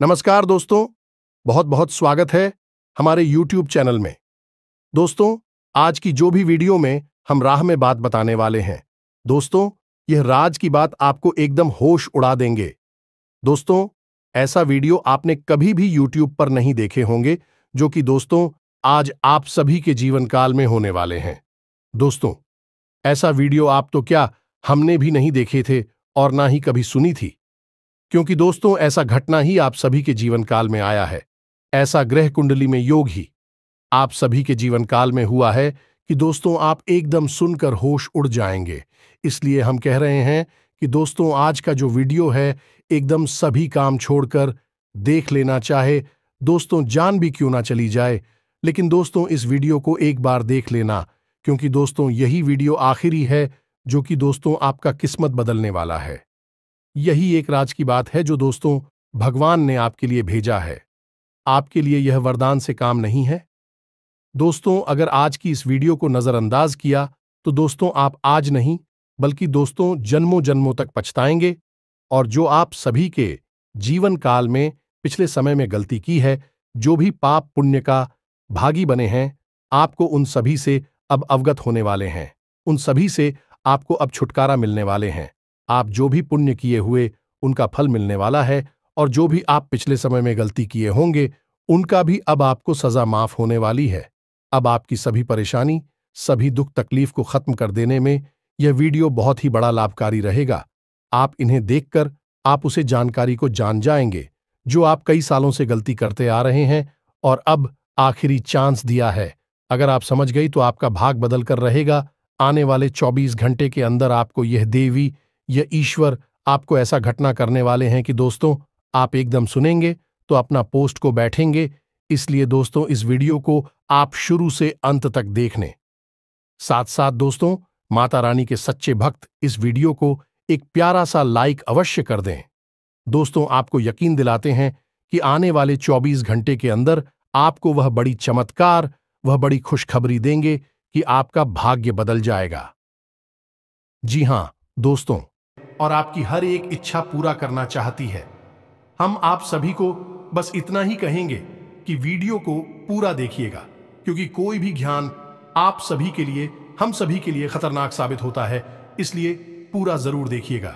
नमस्कार दोस्तों, बहुत बहुत स्वागत है हमारे YouTube चैनल में। दोस्तों, आज की जो भी वीडियो में हम राह में बात बताने वाले हैं, दोस्तों, यह राज की बात आपको एकदम होश उड़ा देंगे। दोस्तों, ऐसा वीडियो आपने कभी भी YouTube पर नहीं देखे होंगे, जो कि दोस्तों आज आप सभी के जीवन काल में होने वाले हैं। दोस्तों, ऐसा वीडियो आप तो क्या हमने भी नहीं देखे थे और ना ही कभी सुनी थी, क्योंकि दोस्तों ऐसा घटना ही आप सभी के जीवन काल में आया है। ऐसा ग्रह कुंडली में योग ही आप सभी के जीवन काल में हुआ है कि दोस्तों आप एकदम सुनकर होश उड़ जाएंगे। इसलिए हम कह रहे हैं कि दोस्तों आज का जो वीडियो है एकदम सभी काम छोड़कर देख लेना, चाहे दोस्तों जान भी क्यों ना चली जाए, लेकिन दोस्तों इस वीडियो को एक बार देख लेना, क्योंकि दोस्तों यही वीडियो आखिरी है जो कि दोस्तों आपका किस्मत बदलने वाला है। यही एक राज की बात है जो दोस्तों भगवान ने आपके लिए भेजा है। आपके लिए यह वरदान से काम नहीं है। दोस्तों अगर आज की इस वीडियो को नजरअंदाज किया तो दोस्तों आप आज नहीं बल्कि दोस्तों जन्मों जन्मों तक पछताएंगे, और जो आप सभी के जीवन काल में पिछले समय में गलती की है, जो भी पाप पुण्य का भागी बने हैं, आपको उन सभी से अब अवगत होने वाले हैं। उन सभी से आपको अब छुटकारा मिलने वाले हैं। आप जो भी पुण्य किए हुए उनका फल मिलने वाला है, और जो भी आप पिछले समय में गलती किए होंगे उनका भी अब आपको सजा माफ होने वाली है। अब आपकी सभी परेशानी, सभी दुख तकलीफ को खत्म कर देने में यह वीडियो बहुत ही बड़ा लाभकारी रहेगा। आप इन्हें देखकर आप उसे जानकारी को जान जाएंगे जो आप कई सालों से गलती करते आ रहे हैं, और अब आखिरी चांस दिया है। अगर आप समझ गई तो आपका भाग बदल कर रहेगा। आने वाले 24 घंटे के अंदर आपको यह देवी, यह ईश्वर आपको ऐसा घटना करने वाले हैं कि दोस्तों आप एकदम सुनेंगे तो अपना पोस्ट को बैठेंगे। इसलिए दोस्तों इस वीडियो को आप शुरू से अंत तक देखने, साथ साथ दोस्तों माता रानी के सच्चे भक्त इस वीडियो को एक प्यारा सा लाइक अवश्य कर दें। दोस्तों आपको यकीन दिलाते हैं कि आने वाले 24 घंटे के अंदर आपको वह बड़ी चमत्कार, वह बड़ी खुशखबरी देंगे कि आपका भाग्य बदल जाएगा। जी हां दोस्तों, और आपकी हर एक इच्छा पूरा करना चाहती है। हम आप सभी को बस इतना ही कहेंगे कि वीडियो को पूरा देखिएगा, क्योंकि कोई भी ज्ञान आप सभी के लिए, हम सभी के लिए खतरनाक साबित होता है। इसलिए पूरा जरूर देखिएगा।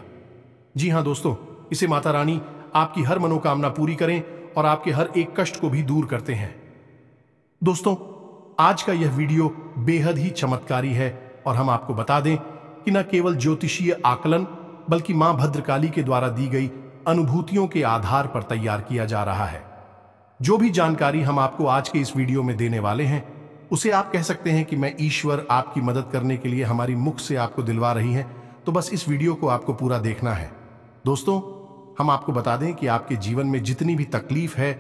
जी हां दोस्तों, इसे माता रानी आपकी हर मनोकामना पूरी करें और आपके हर एक कष्ट को भी दूर करते हैं। दोस्तों आज का यह वीडियो बेहद ही चमत्कारी है, और हम आपको बता दें कि न केवल ज्योतिषीय आकलन बल्कि मां भद्रकाली के द्वारा दी गई अनुभूतियों के आधार पर तैयार किया जा रहा है। जो भी जानकारी हम आपको आज के इस वीडियो में देने वाले हैं, उसे आप कह सकते हैं कि मैं ईश्वर आपकी मदद करने के लिए हमारी मुख से आपको दिलवा रही हैं। तो बस इस वीडियो को आपको पूरा देखना है। दोस्तों हम आपको बता दें कि आपके जीवन में जितनी भी तकलीफ है,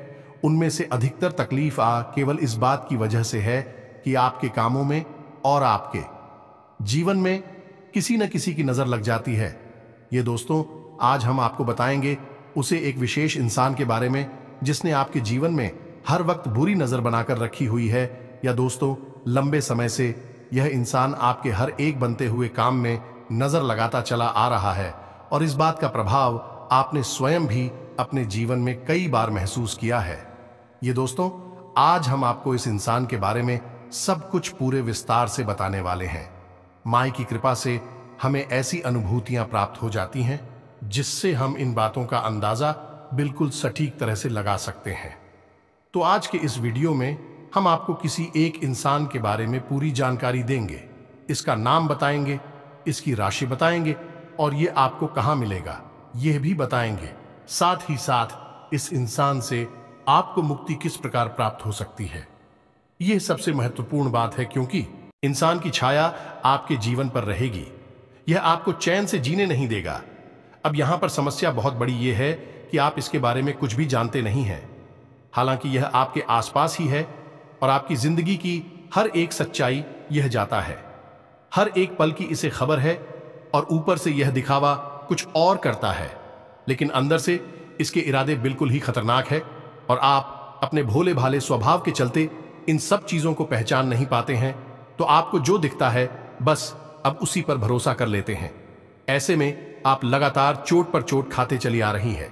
उनमें से अधिकतर तकलीफ केवल इस बात की वजह से है कि आपके कामों में और आपके जीवन में किसी न किसी की नजर लग जाती है। ये दोस्तों आज हम आपको बताएंगे उसे एक विशेष इंसान के बारे में जिसने आपके जीवन में हर वक्त बुरी नजर बनाकर रखी हुई है, या दोस्तों लंबे समय से यह इंसान आपके हर एक बनते हुए काम में नजर लगाता चला आ रहा है, और इस बात का प्रभाव आपने स्वयं भी अपने जीवन में कई बार महसूस किया है। ये दोस्तों आज हम आपको इस इंसान के बारे में सब कुछ पूरे विस्तार से बताने वाले हैं। मां की कृपा से हमें ऐसी अनुभूतियां प्राप्त हो जाती हैं जिससे हम इन बातों का अंदाजा बिल्कुल सटीक तरह से लगा सकते हैं। तो आज के इस वीडियो में हम आपको किसी एक इंसान के बारे में पूरी जानकारी देंगे। इसका नाम बताएंगे, इसकी राशि बताएंगे, और ये आपको कहां मिलेगा यह भी बताएंगे। साथ ही साथ इस इंसान से आपको मुक्ति किस प्रकार प्राप्त हो सकती है, यह सबसे महत्वपूर्ण बात है, क्योंकि इंसान की छाया आपके जीवन पर रहेगी। यह आपको चैन से जीने नहीं देगा। अब यहां पर समस्या बहुत बड़ी यह है कि आप इसके बारे में कुछ भी जानते नहीं हैं। हालांकि यह आपके आसपास ही है, और आपकी जिंदगी की हर एक सच्चाई यह जाता है। हर एक पल की इसे खबर है, और ऊपर से यह दिखावा कुछ और करता है, लेकिन अंदर से इसके इरादे बिल्कुल ही खतरनाक है, और आप अपने भोले भाले स्वभाव के चलते इन सब चीजों को पहचान नहीं पाते हैं। तो आपको जो दिखता है बस अब उसी पर भरोसा कर लेते हैं। ऐसे में आप लगातार चोट पर चोट खाते चली आ रही हैं।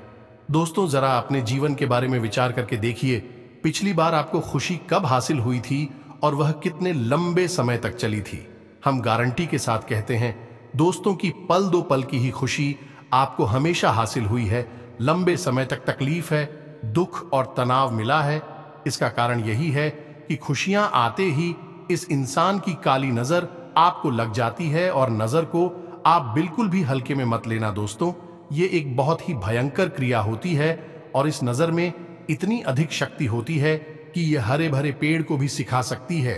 दोस्तों, जरा अपने जीवन के बारे में विचार करके देखिए, पिछली बार आपको खुशी कब हासिल हुई थी और वह कितने लंबे समय तक चली थी। हम गारंटी के साथ कहते हैं दोस्तों की पल दो पल की ही खुशी आपको हमेशा हासिल हुई है। लंबे समय तक तकलीफ है, दुख और तनाव मिला है। इसका कारण यही है कि खुशियां आते ही इस इंसान की काली नजर आपको लग जाती है, और नजर को आप बिल्कुल भी हल्के में मत लेना दोस्तों। ये एक बहुत ही भयंकर क्रिया होती है और इस नजर में इतनी अधिक शक्ति होती है कि यह हरे भरे पेड़ को भी सिखा सकती है,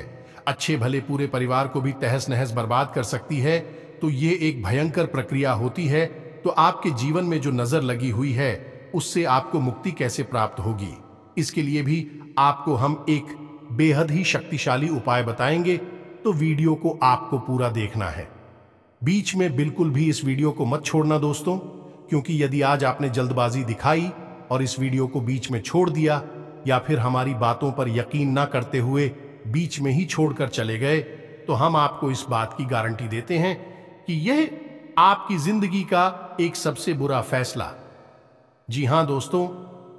अच्छे भले पूरे परिवार को भी तहस नहस बर्बाद कर सकती है। तो ये एक भयंकर प्रक्रिया होती है। तो आपके जीवन में जो नजर लगी हुई है उससे आपको मुक्ति कैसे प्राप्त होगी, इसके लिए भी आपको हम एक बेहद ही शक्तिशाली उपाय बताएंगे। तो वीडियो को आपको पूरा देखना है, बीच में बिल्कुल भी इस वीडियो को मत छोड़ना दोस्तों, क्योंकि यदि आज आपने जल्दबाजी दिखाई और इस वीडियो को बीच में छोड़ दिया या फिर हमारी बातों पर यकीन ना करते हुए बीच में ही छोड़कर चले गए, तो हम आपको इस बात की गारंटी देते हैं कि यह आपकी जिंदगी का एक सबसे बुरा फैसला। जी हां दोस्तों,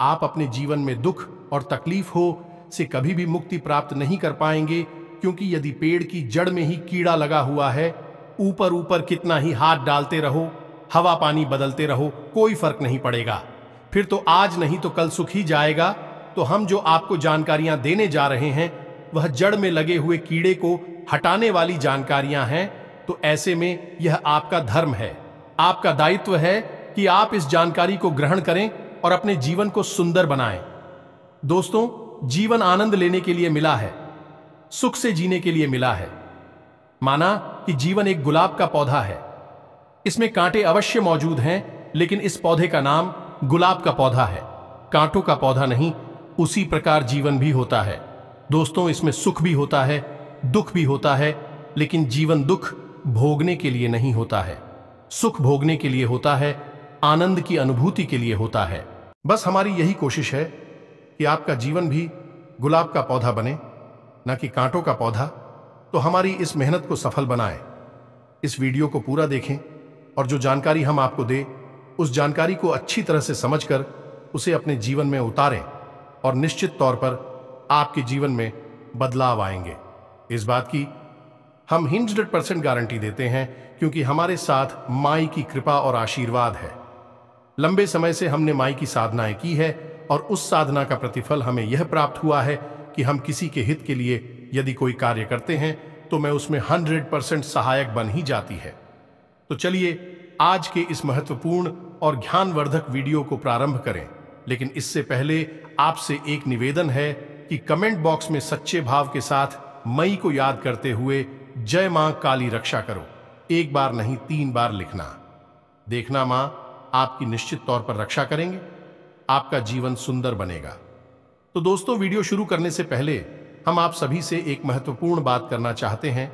आप अपने जीवन में दुख और तकलीफ हो से कभी भी मुक्ति प्राप्त नहीं कर पाएंगे, क्योंकि यदि पेड़ की जड़ में ही कीड़ा लगा हुआ है, ऊपर ऊपर कितना ही हाथ डालते रहो, हवा पानी बदलते रहो, कोई फर्क नहीं पड़ेगा। फिर तो आज नहीं तो कल सुख ही जाएगा। तो हम जो आपको जानकारियां देने जा रहे हैं वह जड़ में लगे हुए कीड़े को हटाने वाली जानकारियां हैं। तो ऐसे में यह आपका धर्म है, आपका दायित्व है कि आप इस जानकारी को ग्रहण करें और अपने जीवन को सुंदर बनाएं। दोस्तों, जीवन आनंद लेने के लिए मिला है, सुख से जीने के लिए मिला है। माना कि जीवन एक गुलाब का पौधा है, इसमें कांटे अवश्य मौजूद हैं, लेकिन इस पौधे का नाम गुलाब का पौधा है, कांटों का पौधा नहीं। उसी प्रकार जीवन भी होता है दोस्तों, इसमें सुख भी होता है, दुख भी होता है, लेकिन जीवन दुख भोगने के लिए नहीं होता है, सुख भोगने के लिए होता है, आनंद की अनुभूति के लिए होता है। बस हमारी यही कोशिश है कि आपका जीवन भी गुलाब का पौधा बने, ना कि कांटों का पौधा। तो हमारी इस मेहनत को सफल बनाएं। इस वीडियो को पूरा देखें और जो जानकारी हम आपको दे उस जानकारी को अच्छी तरह से समझकर उसे अपने जीवन में उतारें, और निश्चित तौर पर आपके जीवन में बदलाव आएंगे। इस बात की हम 100% गारंटी देते हैं, क्योंकि हमारे साथ माई की कृपा और आशीर्वाद है। लंबे समय से हमने माई की साधनाएं की है और उस साधना का प्रतिफल हमें यह प्राप्त हुआ है कि हम किसी के हित के लिए यदि कोई कार्य करते हैं तो मैं उसमें 100% सहायक बन ही जाती है। तो चलिए आज के इस महत्वपूर्ण और ज्ञानवर्धक वीडियो को प्रारंभ करें। लेकिन इससे पहले आपसे एक निवेदन है कि कमेंट बॉक्स में सच्चे भाव के साथ मई को याद करते हुए जय मां काली रक्षा करो, एक बार नहीं 3 बार लिखना। देखना मां आपकी निश्चित तौर पर रक्षा करेंगे, आपका जीवन सुंदर बनेगा। तो दोस्तों, वीडियो शुरू करने से पहले हम आप सभी से एक महत्वपूर्ण बात करना चाहते हैं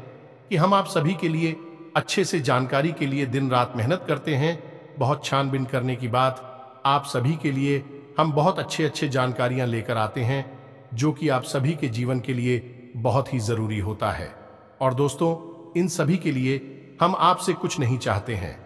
कि हम आप सभी के लिए अच्छे से जानकारी के लिए दिन रात मेहनत करते हैं। बहुत छानबीन करने की बात, आप सभी के लिए हम बहुत अच्छे जानकारियां लेकर आते हैं, जो कि आप सभी के जीवन के लिए बहुत ही जरूरी होता है। और दोस्तों, इन सभी के लिए हम आपसे कुछ नहीं चाहते हैं,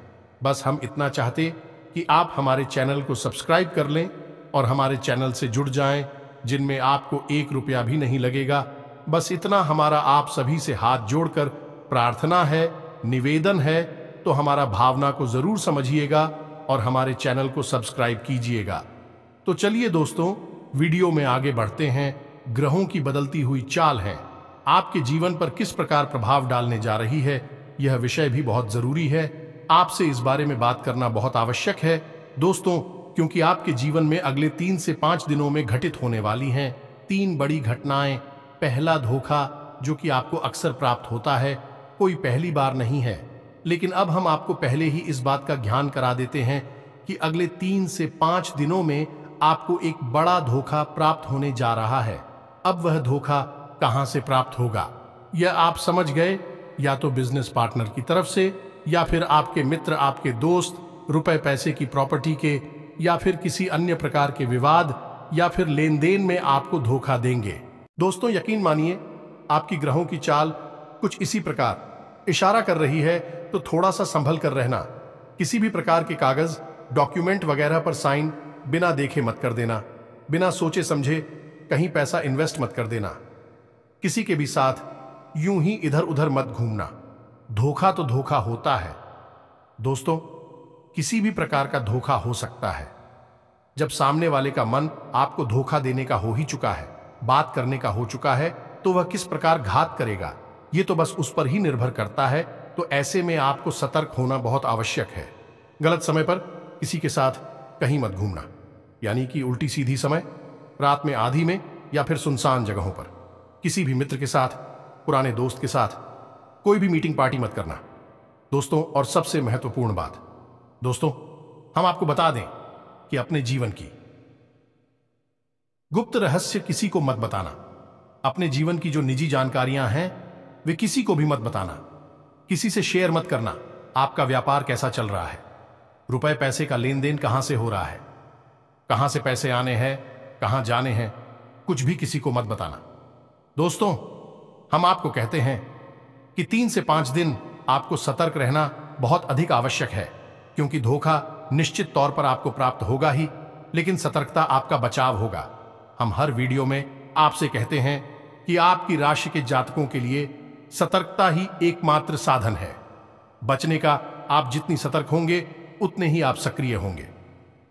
बस हम इतना चाहते कि आप हमारे चैनल को सब्सक्राइब कर लें और हमारे चैनल से जुड़ जाएं, जिनमें आपको 1 रुपया भी नहीं लगेगा। बस इतना हमारा आप सभी से हाथ जोड़कर प्रार्थना है, निवेदन है। तो हमारा भावना को जरूर समझिएगा और हमारे चैनल को सब्सक्राइब कीजिएगा। तो चलिए दोस्तों, वीडियो में आगे बढ़ते हैं। ग्रहों की बदलती हुई चाल है आपके जीवन पर किस प्रकार प्रभाव डालने जा रही है, यह विषय भी बहुत जरूरी है। आपसे इस बारे में बात करना बहुत आवश्यक है दोस्तों, क्योंकि आपके जीवन में अगले 3 से 5 दिनों में घटित होने वाली हैं 3 बड़ी घटनाएं। पहला धोखा, जो कि आपको अक्सर प्राप्त होता है, कोई पहली बार नहीं है, लेकिन अब हम आपको पहले ही इस बात का ज्ञान करा देते हैं कि अगले 3 से 5 दिनों में आपको एक बड़ा धोखा प्राप्त होने जा रहा है। अब वह धोखा कहां से प्राप्त होगा, यह आप समझ गए, या तो बिजनेस पार्टनर की तरफ से, या फिर आपके मित्र, आपके दोस्त, रुपए पैसे की प्रॉपर्टी के, या फिर किसी अन्य प्रकार के विवाद या फिर लेन देन में आपको धोखा देंगे। दोस्तों, यकीन मानिए, आपकी ग्रहों की चाल कुछ इसी प्रकार इशारा कर रही है। तो थोड़ा सा संभल कर रहना। किसी भी प्रकार के कागज, डॉक्यूमेंट वगैरह पर साइन बिना देखे मत कर देना। बिना सोचे समझे कहीं पैसा इन्वेस्ट मत कर देना। किसी के भी साथ यूं ही इधर उधर मत घूमना। धोखा तो धोखा होता है दोस्तों, किसी भी प्रकार का धोखा हो सकता है। जब सामने वाले का मन आपको धोखा देने का हो ही चुका है, बात करने का हो चुका है, तो वह किस प्रकार घात करेगा ये तो बस उस पर ही निर्भर करता है। तो ऐसे में आपको सतर्क होना बहुत आवश्यक है। गलत समय पर किसी के साथ कहीं मत घूमना, यानी कि उल्टी सीधी समय, रात में आधी में या फिर सुनसान जगहों पर। किसी भी मित्र के साथ, पुराने दोस्त के साथ कोई भी मीटिंग पार्टी मत करना दोस्तों। और सबसे महत्वपूर्ण बात दोस्तों, हम आपको बता दें कि अपने जीवन की गुप्त रहस्य किसी को मत बताना। अपने जीवन की जो निजी जानकारियां हैं वे किसी को भी मत बताना। किसी से शेयर मत करना। आपका व्यापार कैसा चल रहा है, रुपए पैसे का लेन देन कहां से हो रहा है, कहां से पैसे आने हैं, कहां जाने हैं, कुछ भी किसी को मत बताना दोस्तों। हम आपको कहते हैं कि 3 से 5 दिन आपको सतर्क रहना बहुत अधिक आवश्यक है, क्योंकि धोखा निश्चित तौर पर आपको प्राप्त होगा ही, लेकिन सतर्कता आपका बचाव होगा। हम हर वीडियो में आपसे कहते हैं कि आपकी राशि के जातकों के लिए सतर्कता ही एकमात्र साधन है। बचने का आप जितनी सतर्क होंगे उतने ही आप सक्रिय होंगे,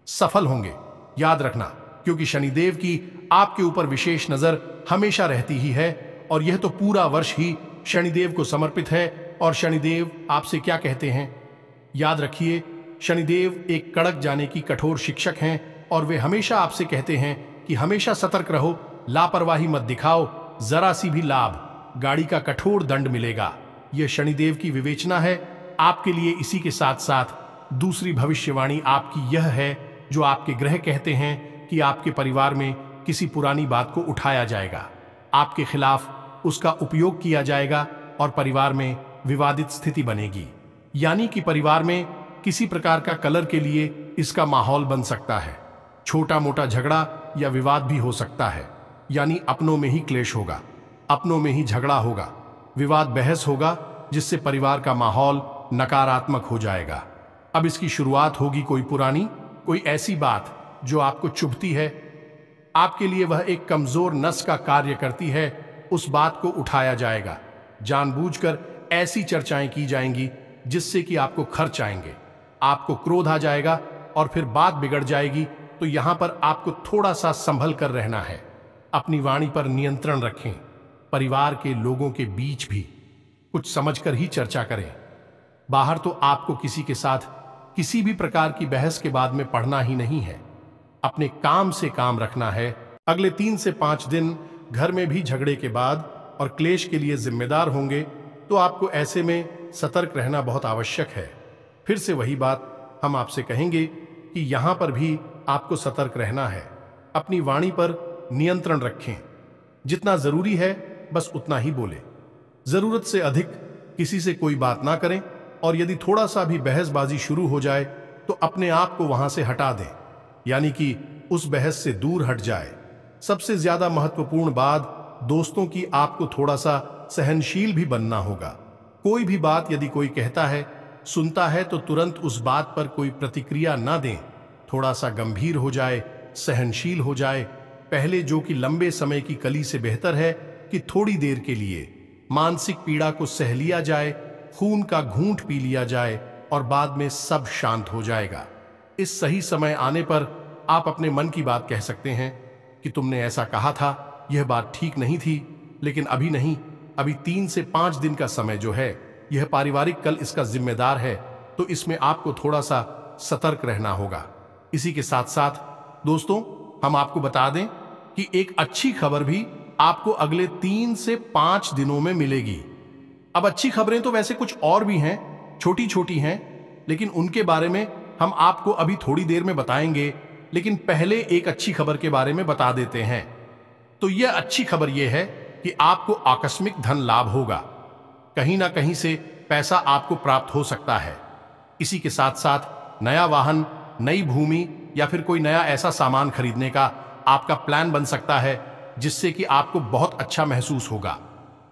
सफल होंगे। याद रखना, क्योंकि शनिदेव की आपके ऊपर विशेष नजर हमेशा रहती ही है, और यह तो पूरा वर्ष ही शनिदेव को समर्पित है। और शनिदेव आपसे क्या कहते हैं, याद रखिए, शनिदेव एक कड़क जाने की कठोर शिक्षक हैं, और वे हमेशा आपसे कहते हैं कि हमेशा सतर्क रहो, लापरवाही मत दिखाओ, जरा सी भी लाभ, गाड़ी का कठोर दंड मिलेगा। यह शनिदेव की विवेचना है आपके लिए। इसी के साथ साथ दूसरी भविष्यवाणी आपकी यह है, जो आपके ग्रह कहते हैं कि आपके परिवार में किसी पुरानी बात को उठाया जाएगा, आपके खिलाफ उसका उपयोग किया जाएगा, और परिवार में विवादित स्थिति बनेगी। यानी कि परिवार में किसी प्रकार का कलर के लिए इसका माहौल बन सकता है। छोटा मोटा झगड़ा या विवाद भी हो सकता है, यानी अपनों में ही क्लेश होगा, अपनों में ही झगड़ा होगा, विवाद बहस होगा, जिससे परिवार का माहौल नकारात्मक हो जाएगा। अब इसकी शुरुआत होगी कोई पुरानी, कोई ऐसी बात जो आपको चुभती है, आपके लिए वह एक कमजोर नस का कार्य करती है, उस बात को उठाया जाएगा। जानबूझकर ऐसी चर्चाएं की जाएंगी जिससे कि आपको खर्च आएंगे, आपको क्रोध आ जाएगा और फिर बात बिगड़ जाएगी। तो यहां पर आपको थोड़ा सा संभल कर रहना है। अपनी वाणी पर नियंत्रण रखें। परिवार के लोगों के बीच भी कुछ समझकर ही चर्चा करें। बाहर तो आपको किसी के साथ किसी भी प्रकार की बहस के बाद में पढ़ना ही नहीं है, अपने काम से काम रखना है। अगले 3 से 5 दिन घर में भी झगड़े के बाद और क्लेश के लिए जिम्मेदार होंगे, तो आपको ऐसे में सतर्क रहना बहुत आवश्यक है। फिर से वही बात हम आपसे कहेंगे कि यहां पर भी आपको सतर्क रहना है। अपनी वाणी पर नियंत्रण रखें। जितना जरूरी है बस उतना ही बोले, जरूरत से अधिक किसी से कोई बात ना करें, और यदि थोड़ा सा भी बहसबाजी शुरू हो जाए तो अपने आप को वहां से हटा दें, यानी कि उस बहस से दूर हट जाए। सबसे ज्यादा महत्वपूर्ण बात दोस्तों की, आपको थोड़ा सा सहनशील भी बनना होगा। कोई भी बात यदि कोई कहता है, सुनता है, तो तुरंत उस बात पर कोई प्रतिक्रिया ना दें। थोड़ा सा गंभीर हो जाए, सहनशील हो जाए। पहले जो कि लंबे समय की कली से बेहतर है कि थोड़ी देर के लिए मानसिक पीड़ा को सह लिया जाए, खून का घूंट पी लिया जाए, और बाद में सब शांत हो जाएगा। इस सही समय आने पर आप अपने मन की बात कह सकते हैं कि तुमने ऐसा कहा था, यह बात ठीक नहीं थी, लेकिन अभी नहीं, अभी 3 से 5 दिन का समय जो है, यह पारिवारिक कल इसका जिम्मेदार है, तो इसमें आपको थोड़ा सा सतर्क रहना होगा। इसी के साथ साथ दोस्तों, हम आपको बता दें कि एक अच्छी खबर भी आपको अगले 3 से 5 दिनों में मिलेगी। अब अच्छी खबरें तो वैसे कुछ और भी हैं, छोटी छोटी हैं, लेकिन उनके बारे में हम आपको अभी थोड़ी देर में बताएंगे। लेकिन पहले एक अच्छी खबर के बारे में बता देते हैं। तो यह अच्छी खबर यह है कि आपको आकस्मिक धन लाभ होगा, कहीं ना कहीं से पैसा आपको प्राप्त हो सकता है। इसी के साथ साथ नया वाहन, नई भूमि या फिर कोई नया ऐसा सामान खरीदने का आपका प्लान बन सकता है, जिससे कि आपको बहुत अच्छा महसूस होगा।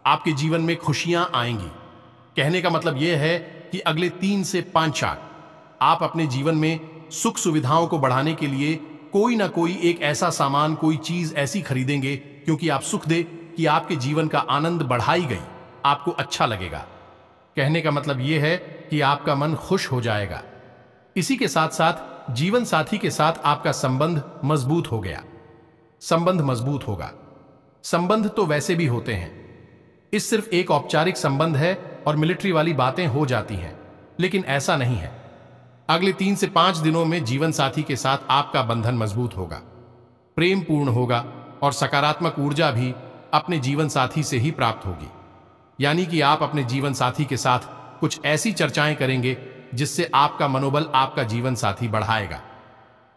आपके जीवन में खुशियां आएंगी। कहने का मतलब यह है कि अगले 3 से 5 साल आप अपने जीवन में सुख सुविधाओं को बढ़ाने के लिए कोई ना कोई एक ऐसा सामान, कोई चीज ऐसी खरीदेंगे क्योंकि आप सुख दे कि आपके जीवन का आनंद बढ़ाई गई, आपको अच्छा लगेगा। कहने का मतलब यह है कि आपका मन खुश हो जाएगा। इसी के साथ साथ जीवन साथी के साथ आपका संबंध मजबूत हो गया। संबंध मजबूत होगा। संबंध तो वैसे भी होते हैं, इस सिर्फ एक औपचारिक संबंध है और मिलिट्री वाली बातें हो जाती हैं, लेकिन ऐसा नहीं है। अगले 3 से 5 दिनों में जीवन साथी के साथ आपका बंधन मजबूत होगा, प्रेम पूर्ण होगा और सकारात्मक ऊर्जा भी अपने जीवन साथी से ही प्राप्त होगी। यानी कि आप अपने जीवन साथी के साथ कुछ ऐसी चर्चाएं करेंगे जिससे आपका मनोबल आपका जीवन साथी बढ़ाएगा।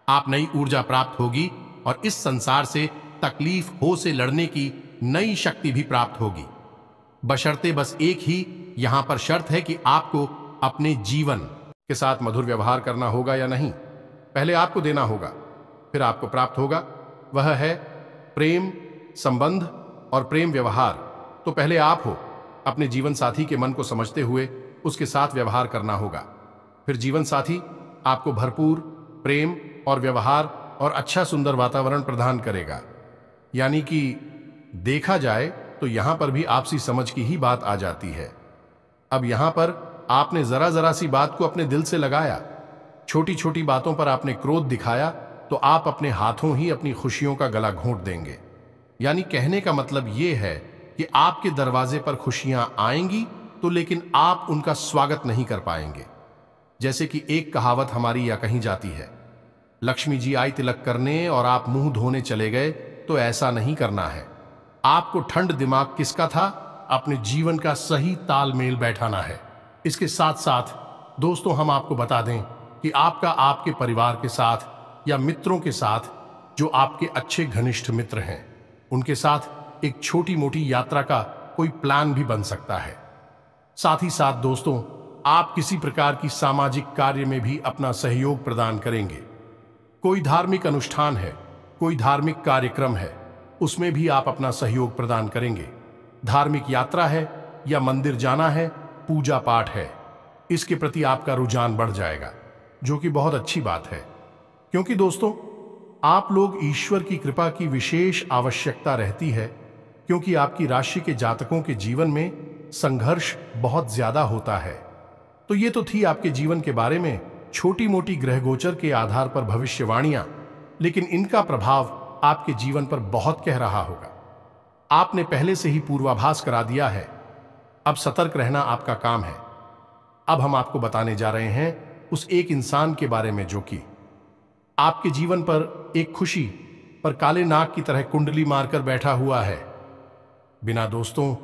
आप नई ऊर्जा प्राप्त होगी और इस संसार से तकलीफ हो से लड़ने की नई शक्ति भी प्राप्त होगी। बशर्ते बस एक ही यहां पर शर्त है कि आपको अपने जीवन के साथ मधुर व्यवहार करना होगा या नहीं। पहले आपको देना होगा, फिर आपको प्राप्त होगा। वह है प्रेम, संबंध और प्रेम व्यवहार। तो पहले आप हो, अपने जीवन साथी के मन को समझते हुए उसके साथ व्यवहार करना होगा। फिर जीवन साथी आपको भरपूर प्रेम और व्यवहार और अच्छा सुंदर वातावरण प्रदान करेगा। यानी कि देखा जाए तो यहां पर भी आपसी समझ की ही बात आ जाती है। अब यहां पर आपने जरा जरा सी बात को अपने दिल से लगाया, छोटी छोटी बातों पर आपने क्रोध दिखाया, तो आप अपने हाथों ही अपनी खुशियों का गला घोंट देंगे। यानी कहने का मतलब यह है कि आपके दरवाजे पर खुशियां आएंगी तो लेकिन आप उनका स्वागत नहीं कर पाएंगे। जैसे कि एक कहावत हमारी या कहीं जाती है, लक्ष्मी जी आई तिलक करने और आप मुंह धोने चले गए, तो ऐसा नहीं करना है। आपको ठंड दिमाग किसका था? अपने जीवन का सही तालमेल बैठाना है। इसके साथ साथ दोस्तों हम आपको बता दें कि आपका आपके परिवार के साथ या मित्रों के साथ, जो आपके अच्छे घनिष्ठ मित्र हैं, उनके साथ एक छोटी मोटी यात्रा का कोई प्लान भी बन सकता है। साथ ही साथ दोस्तों आप किसी प्रकार की सामाजिक कार्य में भी अपना सहयोग प्रदान करेंगे। कोई धार्मिक अनुष्ठान है, कोई धार्मिक कार्यक्रम है, उसमें भी आप अपना सहयोग प्रदान करेंगे। धार्मिक यात्रा है या मंदिर जाना है, पूजा पाठ है, इसके प्रति आपका रुझान बढ़ जाएगा, जो कि बहुत अच्छी बात है। क्योंकि दोस्तों आप लोग ईश्वर की कृपा की विशेष आवश्यकता रहती है, क्योंकि आपकी राशि के जातकों के जीवन में संघर्ष बहुत ज्यादा होता है। तो ये तो थी आपके जीवन के बारे में छोटी मोटी ग्रह गोचर के आधार पर भविष्यवाणियां, लेकिन इनका प्रभाव आपके जीवन पर बहुत कह रहा होगा। आपने पहले से ही पूर्वाभास करा दिया है, अब सतर्क रहना आपका काम है। अब हम आपको बताने जा रहे हैं उस एक इंसान के बारे में जो कि आपके जीवन पर एक खुशी पर काले नाग की तरह कुंडली मारकर बैठा हुआ है। बिना दोस्तों,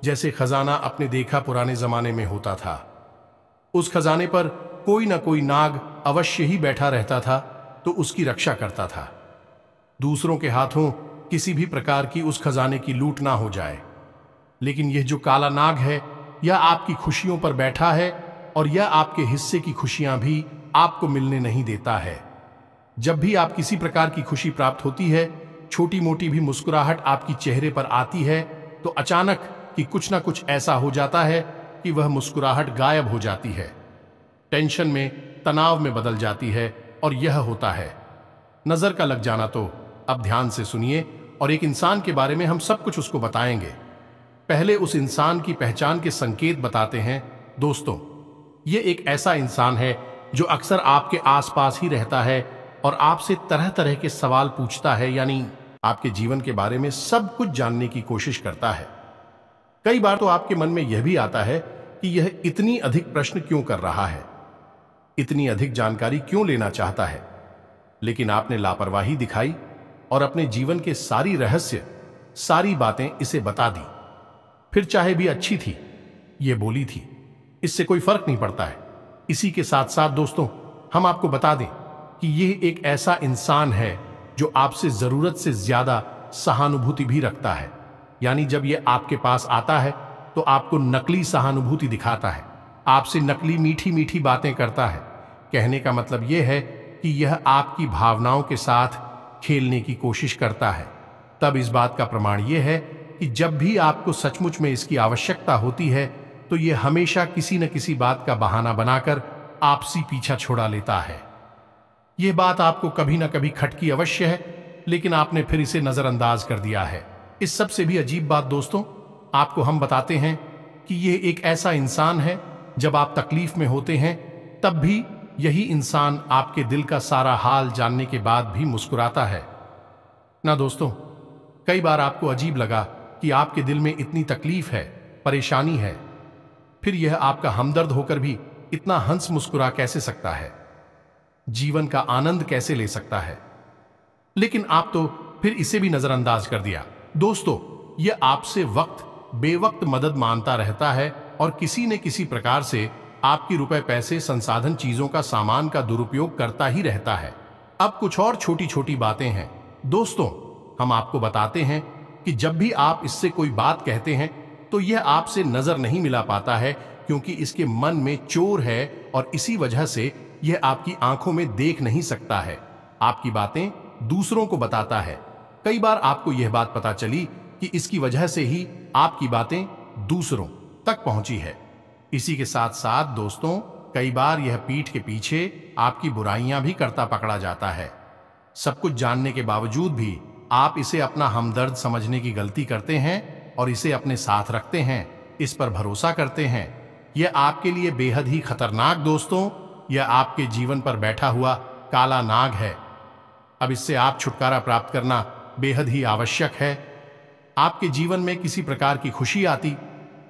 जैसे खजाना अपने देखा पुराने जमाने में होता था, उस खजाने पर कोई ना कोई नाग अवश्य ही बैठा रहता था, तो उसकी रक्षा करता था। दूसरों के हाथों किसी भी प्रकार की उस खजाने की लूट ना हो जाए। लेकिन यह जो काला नाग है, यह आपकी खुशियों पर बैठा है और यह आपके हिस्से की खुशियां भी आपको मिलने नहीं देता है। जब भी आप किसी प्रकार की खुशी प्राप्त होती है, छोटी मोटी भी मुस्कुराहट आपकी चेहरे पर आती है, तो अचानक कि कुछ ना कुछ ऐसा हो जाता है कि वह मुस्कुराहट गायब हो जाती है, टेंशन में, तनाव में बदल जाती है। और यह होता है नजर का लग जाना। तो अब ध्यान से सुनिए और एक इंसान के बारे में हम सब कुछ उसको बताएंगे। पहले उस इंसान की पहचान के संकेत बताते हैं। दोस्तों ये एक ऐसा इंसान है जो अक्सर आपके आसपास ही रहता है और आपसे तरह तरह के सवाल पूछता है, यानी आपके जीवन के बारे में सब कुछ जानने की कोशिश करता है। कई बार तो आपके मन में यह भी आता है कि यह इतनी अधिक प्रश्न क्यों कर रहा है, इतनी अधिक जानकारी क्यों लेना चाहता है। लेकिन आपने लापरवाही दिखाई और अपने जीवन के सारी रहस्य, सारी बातें इसे बता दी। फिर चाहे भी अच्छी थी, ये बोली थी, इससे कोई फर्क नहीं पड़ता है। इसी के साथ साथ दोस्तों हम आपको बता दें कि यह एक ऐसा इंसान है जो आपसे जरूरत से ज्यादा सहानुभूति भी रखता है। यानी जब यह आपके पास आता है तो आपको नकली सहानुभूति दिखाता है, आपसे नकली मीठी मीठी बातें करता है। कहने का मतलब यह है कि यह आपकी भावनाओं के साथ खेलने की कोशिश करता है। तब इस बात का प्रमाण यह है कि जब भी आपको सचमुच में इसकी आवश्यकता होती है, तो यह हमेशा किसी न किसी बात का बहाना बनाकर आपसी पीछा छुड़ा लेता है। यह बात आपको कभी ना कभी खटकी अवश्य है, लेकिन आपने फिर इसे नजरअंदाज कर दिया है। इस सबसे भी अजीब बात दोस्तों, आपको हम बताते हैं कि यह एक ऐसा इंसान है, जब आप तकलीफ में होते हैं तब भी यही इंसान आपके दिल का सारा हाल जानने के बाद भी मुस्कुराता है ना दोस्तों। कई बार आपको अजीब लगा कि आपके दिल में इतनी तकलीफ है, परेशानी है, फिर यह आपका हमदर्द होकर भी इतना हंस मुस्कुरा कैसे सकता है, जीवन का आनंद कैसे ले सकता है। लेकिन आप तो फिर इसे भी नजरअंदाज कर दिया। दोस्तों, यह आपसे वक्त बेवक्त मदद मांगता रहता है और किसी न किसी प्रकार से आपकी रुपए, पैसे, संसाधन, चीजों का सामान का दुरुपयोग करता ही रहता है। अब कुछ और छोटी छोटी बातें हैं दोस्तों, हम आपको बताते हैं कि जब भी आप इससे कोई बात कहते हैं तो यह आपसे नजर नहीं मिला पाता है, क्योंकि इसके मन में चोर है और इसी वजह से यह आपकी आंखों में देख नहीं सकता है। आपकी बातें दूसरों को बताता है। कई बार आपको यह बात पता चली कि इसकी वजह से ही आपकी बातें दूसरों तक पहुंची है। इसी के साथ साथ दोस्तों, कई बार यह पीठ के पीछे आपकी बुराइयां भी करता पकड़ा जाता है। सब कुछ जानने के बावजूद भी आप इसे अपना हमदर्द समझने की गलती करते हैं और इसे अपने साथ रखते हैं, इस पर भरोसा करते हैं। यह आपके लिए बेहद ही खतरनाक दोस्तों, यह आपके जीवन पर बैठा हुआ काला नाग है। अब इससे आप छुटकारा प्राप्त करना बेहद ही आवश्यक है। आपके जीवन में किसी प्रकार की खुशी आती,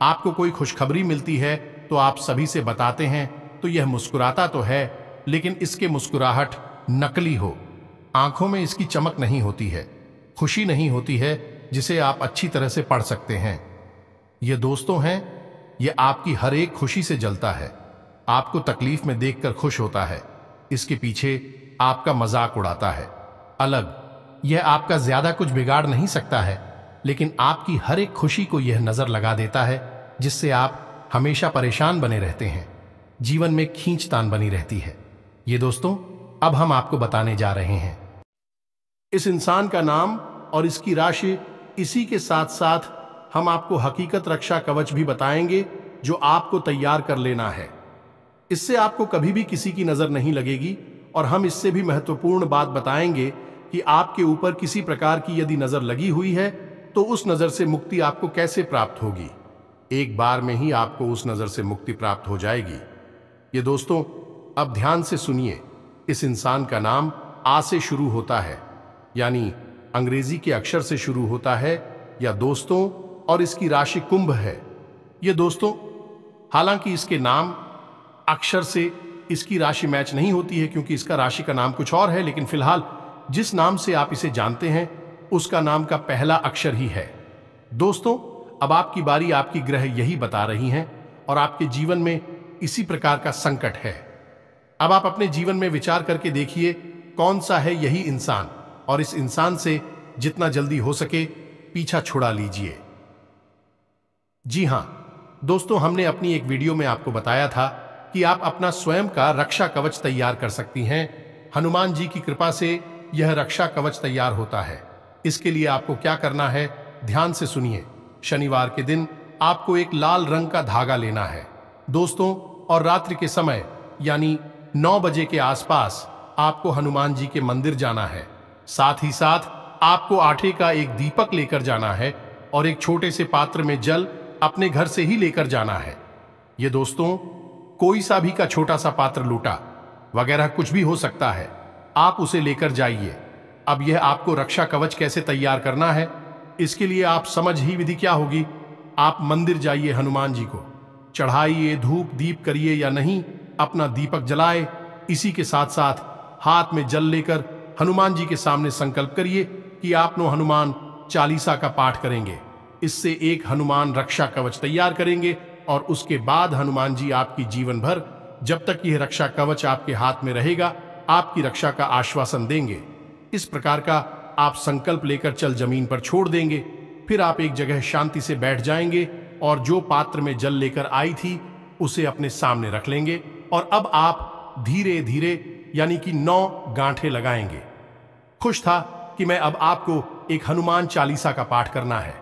आपको कोई खुशखबरी मिलती है तो आप सभी से बताते हैं, तो यह मुस्कुराता तो है, लेकिन इसके मुस्कुराहट नकली हो। आंखों में इसकी चमक नहीं होती है, खुशी नहीं होती है जिसे आप अच्छी तरह से पढ़ सकते हैं। ये दोस्तों हैं, ये आपकी हर एक खुशी से जलता है, आपको तकलीफ में देखकर खुश होता है, इसके पीछे आपका मजाक उड़ाता है। अलग, यह आपका ज्यादा कुछ बिगाड़ नहीं सकता है, लेकिन आपकी हर एक खुशी को यह नजर लगा देता है, जिससे आप हमेशा परेशान बने रहते हैं, जीवन में खींचतान बनी रहती है। ये दोस्तों, अब हम आपको बताने जा रहे हैं इस इंसान का नाम और इसकी राशि। इसी के साथ साथ हम आपको हकीकत रक्षा कवच भी बताएंगे, जो आपको तैयार कर लेना है। इससे आपको कभी भी किसी की नजर नहीं लगेगी, और हम इससे भी महत्वपूर्ण बात बताएंगे कि आपके ऊपर किसी प्रकार की यदि नजर लगी हुई है तो उस नजर से मुक्ति आपको कैसे प्राप्त होगी। एक बार में ही आपको उस नजर से मुक्ति प्राप्त हो जाएगी। ये दोस्तों, अब ध्यान से सुनिए। इस इंसान का नाम आ से शुरू होता है, यानी अंग्रेजी के अक्षर से शुरू होता है या दोस्तों, और इसकी राशि कुंभ है। ये दोस्तों, हालांकि इसके नाम अक्षर से इसकी राशि मैच नहीं होती है, क्योंकि इसका राशि का नाम कुछ और है, लेकिन फिलहाल जिस नाम से आप इसे जानते हैं उसका नाम का पहला अक्षर ही है। दोस्तों, अब आपकी बारी, आपकी ग्रह यही बता रही हैं, और आपके जीवन में इसी प्रकार का संकट है। अब आप अपने जीवन में विचार करके देखिए कौन सा है यही इंसान, और इस इंसान से जितना जल्दी हो सके पीछा छुड़ा लीजिए। जी हां दोस्तों, हमने अपनी एक वीडियो में आपको बताया था कि आप अपना स्वयं का रक्षा कवच तैयार कर सकती हैं। हनुमान जी की कृपा से यह रक्षा कवच तैयार होता है। इसके लिए आपको क्या करना है, ध्यान से सुनिए। शनिवार के दिन आपको एक लाल रंग का धागा लेना है दोस्तों, और रात्रि के समय यानी 9 बजे के आसपास आपको हनुमान जी के मंदिर जाना है। साथ ही साथ आपको आटे का एक दीपक लेकर जाना है, और एक छोटे से पात्र में जल अपने घर से ही लेकर जाना है। ये दोस्तों, कोई सा भी का छोटा सा पात्र, लोटा वगैरह कुछ भी हो सकता है, आप उसे लेकर जाइए। अब यह आपको रक्षा कवच कैसे तैयार करना है, इसके लिए आप समझ ही विधि क्या होगी। आप मंदिर जाइए, हनुमान जी को चढ़ाइए, धूप दीप करिए या नहीं, अपना दीपक जलाए। इसी के साथ साथ हाथ में जल लेकर हनुमान जी के सामने संकल्प करिए कि आप हनुमान चालीसा का पाठ करेंगे। इससे एक हनुमान रक्षा कवच तैयार करेंगे, और उसके बाद हनुमान जी आपकी जीवन भर, जब तक यह रक्षा कवच आपके हाथ में रहेगा, आपकी रक्षा का आश्वासन देंगे। इस प्रकार का आप संकल्प लेकर चल जमीन पर छोड़ देंगे। फिर आप एक जगह शांति से बैठ जाएंगे, और जो पात्र में जल लेकर आई थी उसे अपने सामने रख लेंगे, और अब आप धीरे धीरे यानी कि 9 गांठें लगाएंगे। खुश था कि मैं अब आपको एक हनुमान चालीसा का पाठ करना है।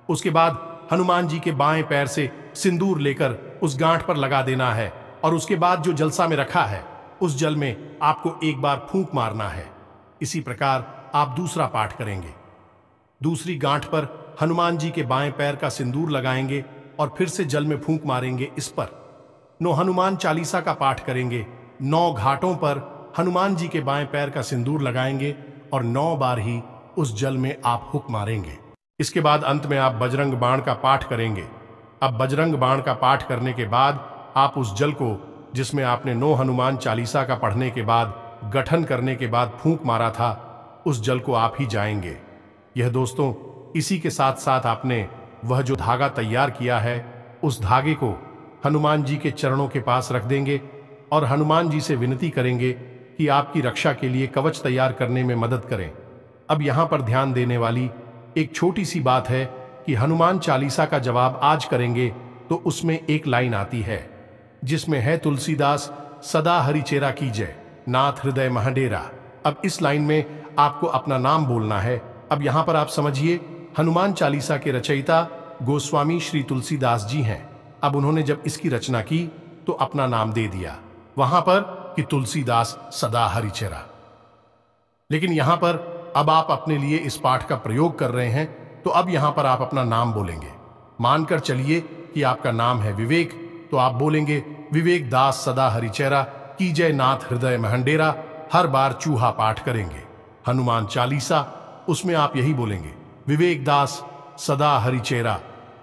उसके बाद हनुमान जी के बाएं पैर से सिंदूर लेकर उस गांठ पर लगा देना है, और उसके बाद जो जलसा में रखा है उस जल में आपको एक बार फूंक मारना है। इसी प्रकार आप दूसरा पाठ करेंगे। दूसरी गांठ पर हनुमान जी के बाएं पैर का सिंदूर लगाएंगे और फिर से जल में फूंक मारेंगे इस पर। 9 हनुमान चालीसा का पाठ करेंगे। 9 घाटों पर हनुमान जी के बाएं पैर का सिंदूर लगाएंगे और 9 बार ही उस जल में आप हुक मारेंगे। इसके बाद अंत में आप बजरंग बाण का पाठ करेंगे। अब बजरंग बाण का पाठ करने के बाद आप उस जल को, जिसमें आपने 9 हनुमान चालीसा का पढ़ने के बाद, गठन करने के बाद फूंक मारा था, उस जल को आप ही जाएंगे। यह दोस्तों, इसी के साथ साथ आपने वह जो धागा तैयार किया है, उस धागे को हनुमान जी के चरणों के पास रख देंगे और हनुमान जी से विनती करेंगे कि आपकी रक्षा के लिए कवच तैयार करने में मदद करें। अब यहाँ पर ध्यान देने वाली एक छोटी सी बात है कि हनुमान चालीसा का जवाब आज करेंगे तो उसमें एक लाइन आती है जिसमें है, तुलसीदास सदा हरिचेरा कीजय, नाथ हृदय महडेरा। अब इस लाइन में आपको अपना नाम बोलना है। अब यहाँ पर आप समझिए, हनुमान चालीसा के रचयिता गोस्वामी श्री तुलसीदास जी हैं। अब उन्होंने जब इसकी रचना की तो अपना नाम दे दिया वहां पर कि तुलसीदास सदा हरिचेरा। लेकिन यहां पर अब आप अपने लिए इस पाठ का प्रयोग कर रहे हैं, तो अब यहां पर आप अपना नाम बोलेंगे। मानकर चलिए कि आपका नाम है विवेक, तो आप बोलेंगे, विवेक दास सदा हरिचेरा कीजय, नाथ हृदय महंडेरा। हर बार चूहा पाठ करेंगे। हनुमान चालीसा, उसमें आप यही बोलेंगे, विवेक दास सदा हरिचेरा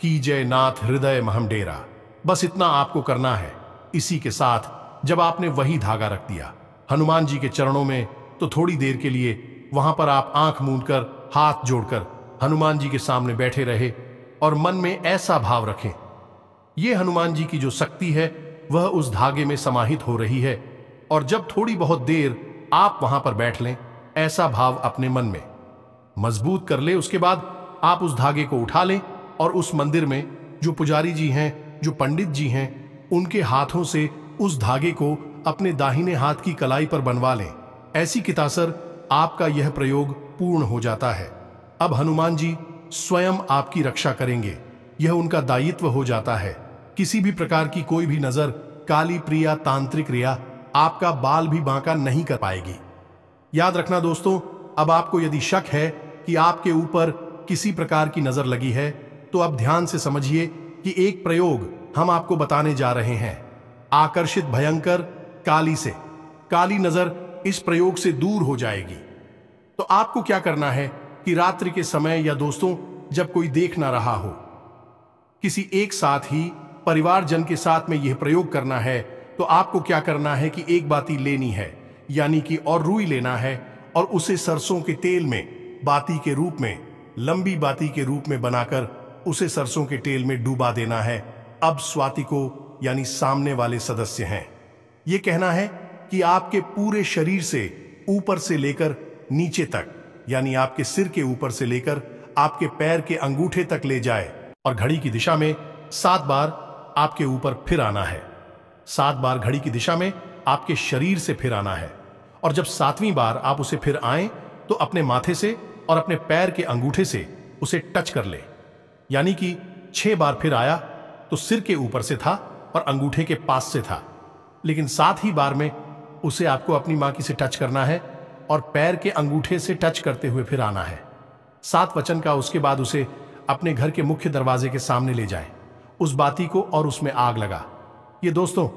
कीजय, नाथ हृदय महंडेरा। बस इतना आपको करना है। इसी के साथ जब आपने वही धागा रख दिया हनुमान जी के चरणों में, तो थोड़ी देर के लिए वहां पर आप आंख मूंदकर, हाथ जोड़कर हनुमान जी के सामने बैठे रहे और मन में ऐसा भाव रखें, ये हनुमान जी की जो शक्ति है वह उस धागे में समाहित हो रही है। और जब थोड़ी बहुत देर आप वहां पर बैठ लें, ऐसा भाव अपने मन में मजबूत कर ले, उसके बाद आप उस धागे को उठा लें और उस मंदिर में जो पुजारी जी हैं, जो पंडित जी हैं, उनके हाथों से उस धागे को अपने दाहिने हाथ की कलाई पर बनवा लें। ऐसी कितासर आपका यह प्रयोग पूर्ण हो जाता है। अब हनुमान जी स्वयं आपकी रक्षा करेंगे, यह उनका दायित्व हो जाता है। किसी भी प्रकार की कोई भी नजर, काली प्रिया, तांत्रिक रिया आपका बाल भी बांका नहीं कर पाएगी। याद रखना दोस्तों, अब आपको यदि शक है कि आपके ऊपर किसी प्रकार की नजर लगी है, तो अब ध्यान से समझिए कि एक प्रयोग हम आपको बताने जा रहे हैं। आकर्षित भयंकर काली से काली नजर इस प्रयोग से दूर हो जाएगी। तो आपको क्या करना है कि रात्रि के समय या दोस्तों जब कोई देख ना रहा हो, किसी एक साथ ही परिवारजन के साथ में यह प्रयोग करना है, तो आपको क्या करना है कि एक बाती लेनी है, यानी कि और रुई लेना है और उसे सरसों के तेल में बाती के रूप में, लंबी बाती के रूप में बनाकर उसे सरसों के तेल में डूबा देना है। अब स्वाति को, यानी सामने वाले सदस्य हैं, यह कहना है कि आपके पूरे शरीर से ऊपर से लेकर नीचे तक, यानी आपके सिर के ऊपर से लेकर आपके पैर के अंगूठे तक ले जाए और घड़ी की दिशा में 7 बार आपके ऊपर फिर आना है। 7 बार घड़ी की दिशा में आपके शरीर से फिर आना है। और जब 7वीं बार आप उसे फिर आए तो अपने माथे से और अपने पैर के अंगूठे से उसे टच कर ले, यानी कि 6 बार फिर आया तो सिर के ऊपर से था और अंगूठे के पास से था, लेकिन 7 ही बार में उसे आपको अपनी मां की से टच करना है और पैर के अंगूठे से टच करते हुए फिर आना है। 7 वचन का उसके बाद उसे अपने घर के मुख्य दरवाजे के सामने ले जाएं, उस बाती को, और उसमें आग लगा। ये दोस्तों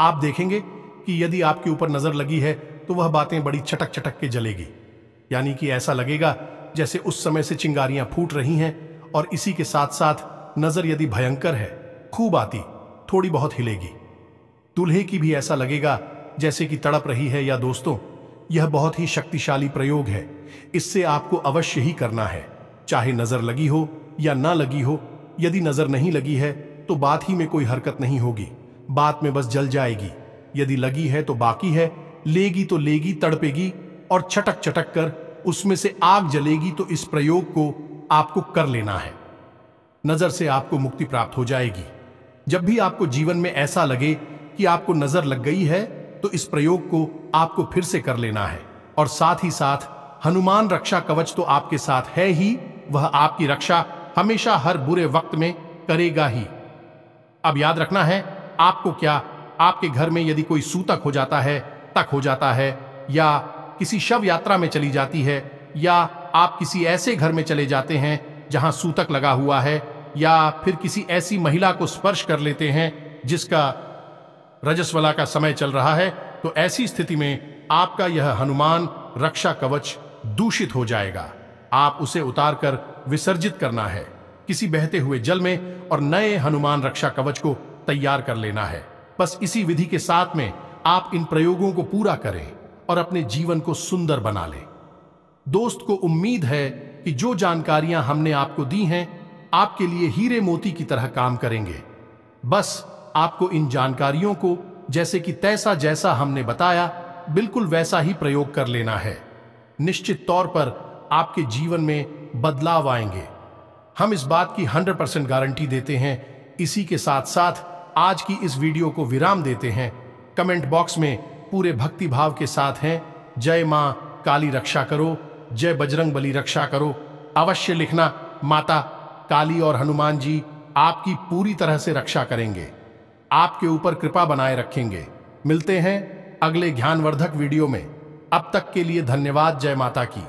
आप देखेंगे कि यदि आपके ऊपर नजर लगी है तो वह बातें बड़ी चटक चटक के जलेगी, यानी कि ऐसा लगेगा जैसे उस समय से चिंगारियां फूट रही हैं। और इसी के साथ साथ नजर यदि भयंकर है, खूब आती, थोड़ी बहुत हिलेगी। दूल्हे की भी ऐसा लगेगा जैसे कि तड़प रही है। या दोस्तों, यह बहुत ही शक्तिशाली प्रयोग है, इससे आपको अवश्य ही करना है, चाहे नजर लगी हो या ना लगी हो। यदि नजर नहीं लगी है तो बात ही में कोई हरकत नहीं होगी, बात में बस जल जाएगी। यदि लगी है तो बाकी है, लेगी तो लेगी, तड़पेगी और चटक चटक कर उसमें से आग जलेगी। तो इस प्रयोग को आपको कर लेना है, नजर से आपको मुक्ति प्राप्त हो जाएगी। जब भी आपको जीवन में ऐसा लगे कि आपको नजर लग गई है तो इस प्रयोग को आपको फिर से कर लेना है। और साथ ही साथ हनुमान रक्षा कवच तो आपके साथ है ही, वह आपकी रक्षा हमेशा हर बुरे वक्त में करेगा ही। अब याद रखना है आपको क्या, आपके घर में यदि कोई सूतक हो जाता है, तक हो जाता है, या किसी शव यात्रा में चली जाती है, या आप किसी ऐसे घर में चले जाते हैं जहां सूतक लगा हुआ है, या फिर किसी ऐसी महिला को स्पर्श कर लेते हैं जिसका रजस्वला का समय चल रहा है, तो ऐसी स्थिति में आपका यह हनुमान रक्षा कवच दूषित हो जाएगा। आप उसे उतारकर विसर्जित करना है किसी बहते हुए जल में और नए हनुमान रक्षा कवच को तैयार कर लेना है। बस इसी विधि के साथ में आप इन प्रयोगों को पूरा करें और अपने जीवन को सुंदर बना लें। दोस्त को उम्मीद है कि जो जानकारियां हमने आपको दी हैं आपके लिए हीरे मोती की तरह काम करेंगे। बस आपको इन जानकारियों को जैसे कि तैसा जैसा हमने बताया बिल्कुल वैसा ही प्रयोग कर लेना है। निश्चित तौर पर आपके जीवन में बदलाव आएंगे, हम इस बात की 100% गारंटी देते हैं। इसी के साथ साथ आज की इस वीडियो को विराम देते हैं। कमेंट बॉक्स में पूरे भक्ति भाव के साथ हैं, जय मां काली रक्षा करो, जय बजरंग बली रक्षा करो, अवश्य लिखना। माता काली और हनुमान जी आपकी पूरी तरह से रक्षा करेंगे, आपके ऊपर कृपा बनाए रखेंगे। मिलते हैं अगले ज्ञानवर्धक वीडियो में। अब तक के लिए धन्यवाद। जय माता की।